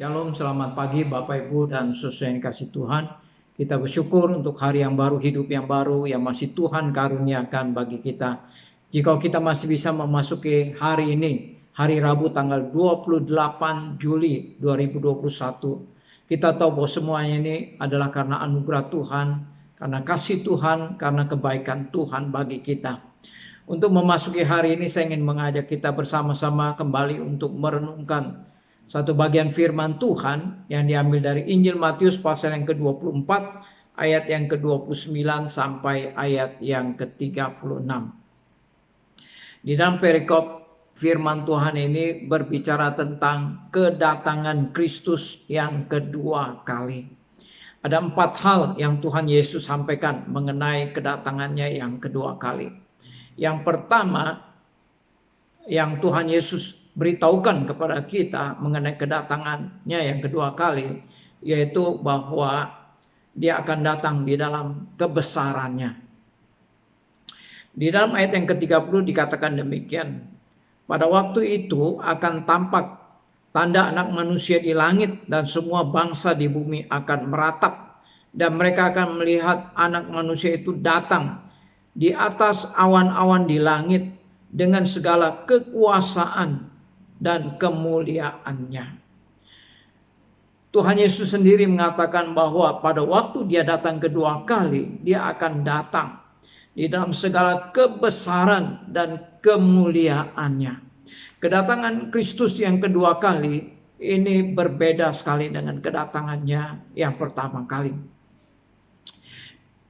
Shalom, selamat pagi Bapak Ibu dan saudara yang kasih Tuhan. Kita bersyukur untuk hari yang baru, hidup yang baru yang masih Tuhan karuniakan bagi kita. Jika kita masih bisa memasuki hari ini, hari Rabu tanggal 28 Juli 2021. Kita tahu bahwa semuanya ini adalah karena anugerah Tuhan, karena kasih Tuhan, karena kebaikan Tuhan bagi kita. Untuk memasuki hari ini saya ingin mengajak kita bersama-sama kembali untuk merenungkan satu bagian firman Tuhan yang diambil dari Injil Matius pasal yang ke-24 ayat yang ke-29 sampai ayat yang ke-36. Di dalam perikop firman Tuhan ini berbicara tentang kedatangan Kristus yang kedua kali. Ada 4 hal yang Tuhan Yesus sampaikan mengenai kedatangannya yang kedua kali. Yang pertama, yang Tuhan Yesus beritahukan kepada kita mengenai kedatangannya yang kedua kali, yaitu bahwa dia akan datang di dalam kebesarannya. Di dalam ayat yang ke-30 dikatakan demikian, pada waktu itu akan tampak tanda anak manusia di langit dan semua bangsa di bumi akan meratap dan mereka akan melihat anak manusia itu datang di atas awan-awan di langit dengan segala kekuasaan dan kemuliaannya. Tuhan Yesus sendiri mengatakan bahwa pada waktu dia datang kedua kali, dia akan datang di dalam segala kebesaran dan kemuliaannya. Kedatangan Kristus yang kedua kali ini berbeda sekali dengan kedatangannya yang pertama kali.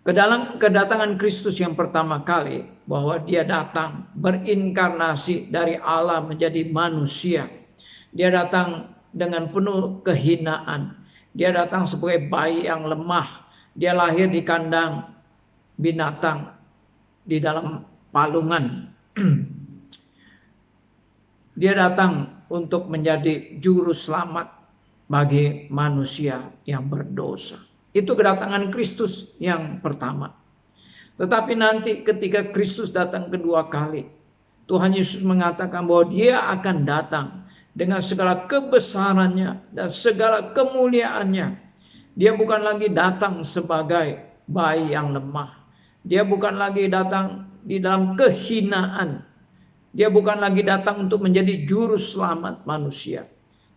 Kedatangan Kristus yang pertama kali, bahwa dia datang berinkarnasi dari Allah menjadi manusia. Dia datang dengan penuh kehinaan. Dia datang sebagai bayi yang lemah. Dia lahir di kandang binatang di dalam palungan. Dia datang untuk menjadi juru selamat bagi manusia yang berdosa. Itu kedatangan Kristus yang pertama. Tetapi nanti ketika Kristus datang kedua kali, Tuhan Yesus mengatakan bahwa dia akan datang dengan segala kebesarannya dan segala kemuliaannya. Dia bukan lagi datang sebagai bayi yang lemah. Dia bukan lagi datang di dalam kehinaan. Dia bukan lagi datang untuk menjadi juru selamat manusia.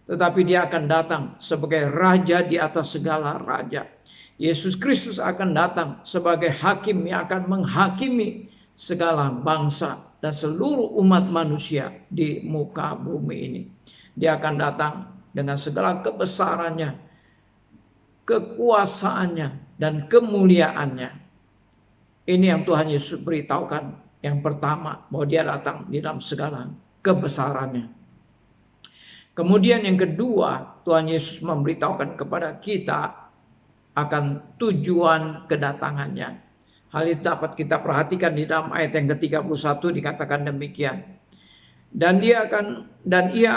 Tetapi dia akan datang sebagai raja di atas segala raja. Yesus Kristus akan datang sebagai hakim yang akan menghakimi segala bangsa dan seluruh umat manusia di muka bumi ini. Dia akan datang dengan segala kebesarannya, kekuasaannya, dan kemuliaannya. Ini yang Tuhan Yesus beritahukan yang pertama, bahwa dia datang di dalam segala kebesarannya. Kemudian yang kedua, Tuhan Yesus memberitahukan kepada kita akan tujuan kedatangannya. Hal itu dapat kita perhatikan di dalam ayat yang ke-31 dikatakan demikian. Dan ia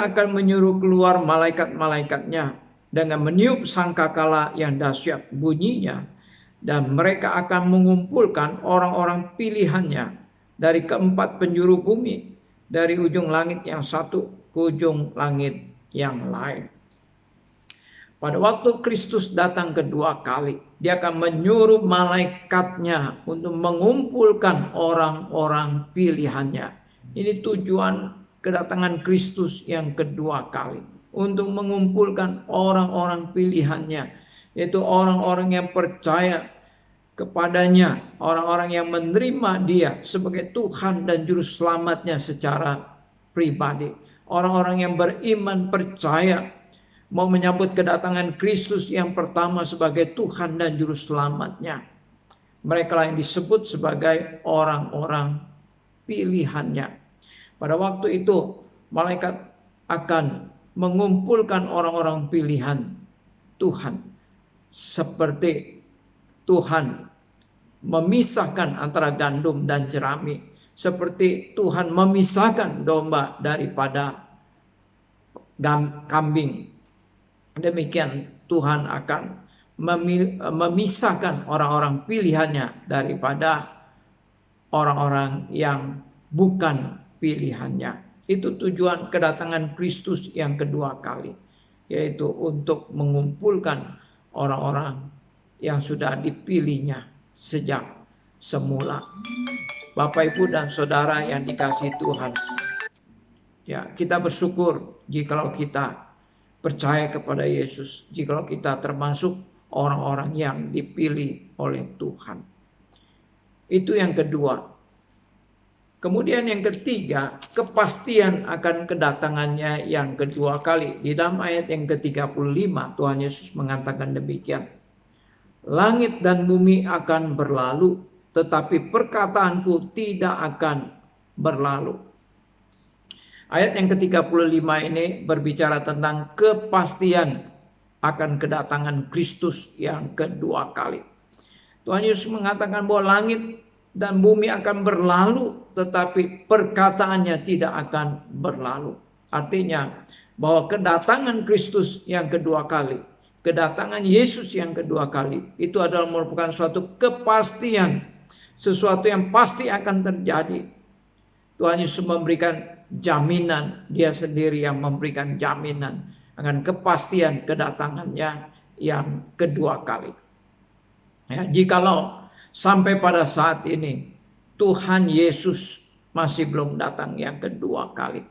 akan menyuruh keluar malaikat-malaikatnya dengan meniup sangkakala yang dahsyat bunyinya, dan mereka akan mengumpulkan orang-orang pilihannya dari keempat penjuru bumi, dari ujung langit yang satu ke ujung langit yang lain. Pada waktu Kristus datang kedua kali, dia akan menyuruh malaikatnya untuk mengumpulkan orang-orang pilihannya. Ini tujuan kedatangan Kristus yang kedua kali, untuk mengumpulkan orang-orang pilihannya, yaitu orang-orang yang percaya kepadanya, orang-orang yang menerima dia sebagai Tuhan dan Juru Selamatnya secara pribadi. Orang-orang yang beriman, percaya, mau menyambut kedatangan Kristus yang pertama sebagai Tuhan dan Juru Selamatnya. Mereka lah yang disebut sebagai orang-orang pilihannya. Pada waktu itu malaikat akan mengumpulkan orang-orang pilihan Tuhan. Seperti Tuhan memisahkan antara gandum dan jerami. Seperti Tuhan memisahkan domba daripada kambing. Demikian Tuhan akan memisahkan orang-orang pilihannya daripada orang-orang yang bukan pilihannya. Itu tujuan kedatangan Kristus yang kedua kali. yaitu untuk mengumpulkan orang-orang yang sudah dipilihnya sejak semula. Bapak, Ibu, dan Saudara yang dikasihi Tuhan, ya, kita bersyukur jikalau kita percaya kepada Yesus, jikalau kita termasuk orang-orang yang dipilih oleh Tuhan. Itu yang kedua. Kemudian yang ketiga, kepastian akan kedatangannya yang kedua kali. Di dalam ayat yang ke-35, Tuhan Yesus mengatakan demikian. Langit dan bumi akan berlalu, tetapi perkataanku tidak akan berlalu. Ayat yang ke-35 ini berbicara tentang kepastian akan kedatangan Kristus yang kedua kali. Tuhan Yesus mengatakan bahwa langit dan bumi akan berlalu, tetapi perkataannya tidak akan berlalu. Artinya bahwa kedatangan Kristus yang kedua kali, kedatangan Yesus yang kedua kali, itu adalah merupakan suatu kepastian, sesuatu yang pasti akan terjadi. Tuhan Yesus memberikan jaminan, Dia sendiri yang memberikan jaminan akan kepastian kedatangannya yang kedua kali. Ya, jikalau sampai pada saat ini Tuhan Yesus masih belum datang yang kedua kali,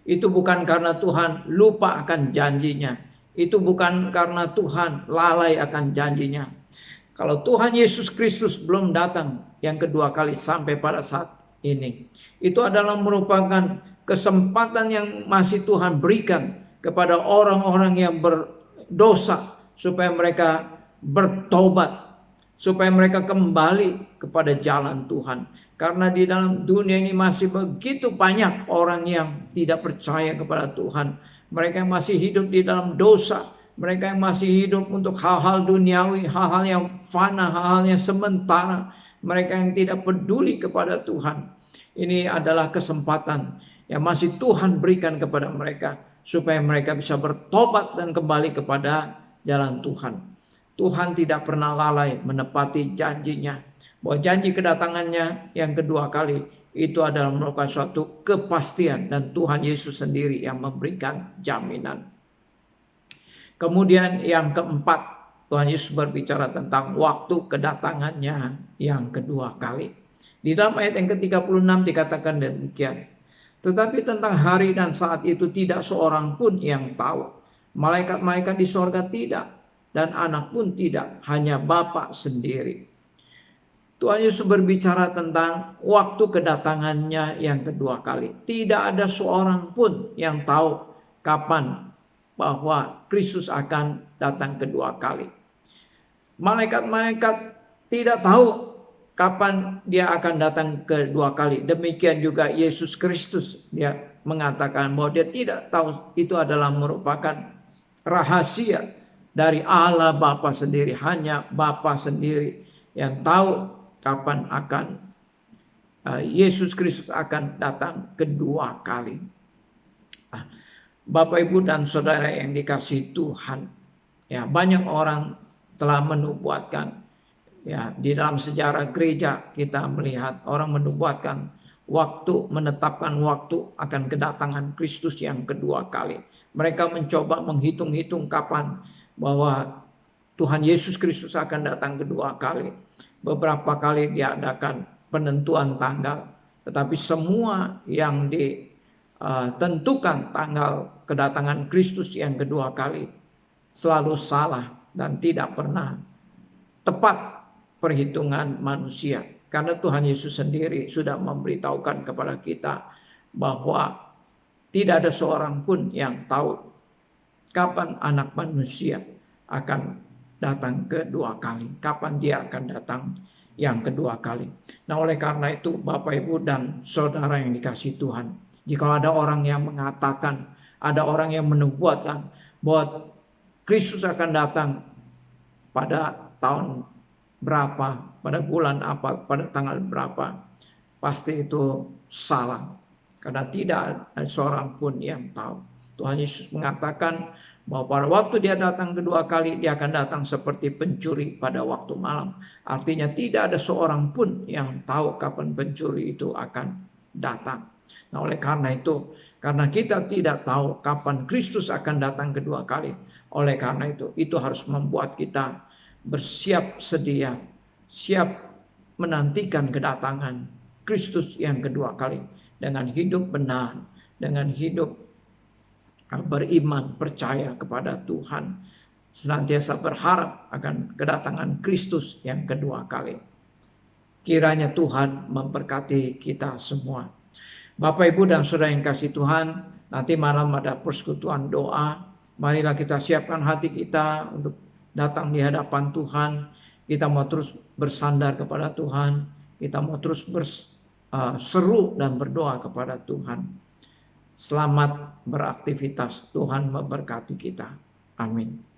itu bukan karena Tuhan lupa akan janjinya, itu bukan karena Tuhan lalai akan janjinya. Kalau Tuhan Yesus Kristus belum datang yang kedua kali sampai pada saat ini, itu adalah merupakan kesempatan yang masih Tuhan berikan kepada orang-orang yang berdosa supaya mereka bertobat, supaya mereka kembali kepada jalan Tuhan. Karena di dalam dunia ini masih begitu banyak orang yang tidak percaya kepada Tuhan. Mereka yang masih hidup di dalam dosa, mereka yang masih hidup untuk hal-hal duniawi, hal-hal yang fana, hal-hal yang sementara. Mereka yang tidak peduli kepada Tuhan. Ini adalah kesempatan yang masih Tuhan berikan kepada mereka, supaya mereka bisa bertobat dan kembali kepada jalan Tuhan. Tuhan tidak pernah lalai menepati janjinya, bahwa janji kedatangannya yang kedua kali itu adalah merupakan suatu kepastian, dan Tuhan Yesus sendiri yang memberikan jaminan. Kemudian yang keempat, Tuhan Yesus berbicara tentang waktu kedatangannya yang kedua kali. Di dalam ayat yang ke-36 dikatakan demikian. Tetapi tentang hari dan saat itu tidak seorang pun yang tahu. Malaikat-malaikat di sorga tidak, dan anak pun tidak, hanya Bapa sendiri. Tuhan Yesus berbicara tentang waktu kedatangannya yang kedua kali. Tidak ada seorang pun yang tahu kapan bahwa Kristus akan datang kedua kali. Malaikat-malaikat tidak tahu kapan Dia akan datang kedua kali. Demikian juga Yesus Kristus, Dia mengatakan bahwa Dia tidak tahu. Itu adalah merupakan rahasia dari Allah Bapa sendiri. Hanya Bapa sendiri yang tahu kapan akan Yesus Kristus akan datang kedua kali. Bapak, Ibu, dan Saudara yang dikasihi Tuhan, ya, banyak orang telah menubuatkan. Ya, di dalam sejarah gereja kita melihat orang menubuatkan waktu, menetapkan waktu akan kedatangan Kristus yang kedua kali. Mereka mencoba menghitung-hitung kapan bahwa Tuhan Yesus Kristus akan datang kedua kali. Beberapa kali diadakan penentuan tanggal, tetapi semua yang ditentukan tanggal kedatangan Kristus yang kedua kali selalu salah dan tidak pernah tepat perhitungan manusia. Karena Tuhan Yesus sendiri sudah memberitahukan kepada kita bahwa tidak ada seorang pun yang tahu kapan anak manusia akan datang kedua kali, kapan Dia akan datang yang kedua kali. Nah, oleh karena itu Bapak, Ibu, dan Saudara yang dikasihi Tuhan, jika ada orang yang mengatakan, ada orang yang menubuatkan bahwa Kristus akan datang pada tahun berapa, pada bulan apa, pada tanggal berapa, pasti itu salah. Karena tidak ada seorang pun yang tahu. Tuhan Yesus mengatakan bahwa pada waktu Dia datang kedua kali, Dia akan datang seperti pencuri pada waktu malam. Artinya tidak ada seorang pun yang tahu kapan pencuri itu akan datang. Nah, oleh karena itu Karena kita tidak tahu kapan Kristus akan datang kedua kali. Oleh karena itu harus membuat kita bersiap sedia, siap menantikan kedatangan Kristus yang kedua kali. Dengan hidup benar, dengan hidup beriman, percaya kepada Tuhan. Senantiasa berharap akan kedatangan Kristus yang kedua kali. Kiranya Tuhan memberkati kita semua. Bapak, Ibu, dan Saudara yang kasih Tuhan, nanti malam ada persekutuan doa. Marilah kita siapkan hati kita untuk datang di hadapan Tuhan. Kita mau terus bersandar kepada Tuhan. Kita mau terus berseru dan berdoa kepada Tuhan. Selamat beraktivitas. Tuhan memberkati kita. Amin.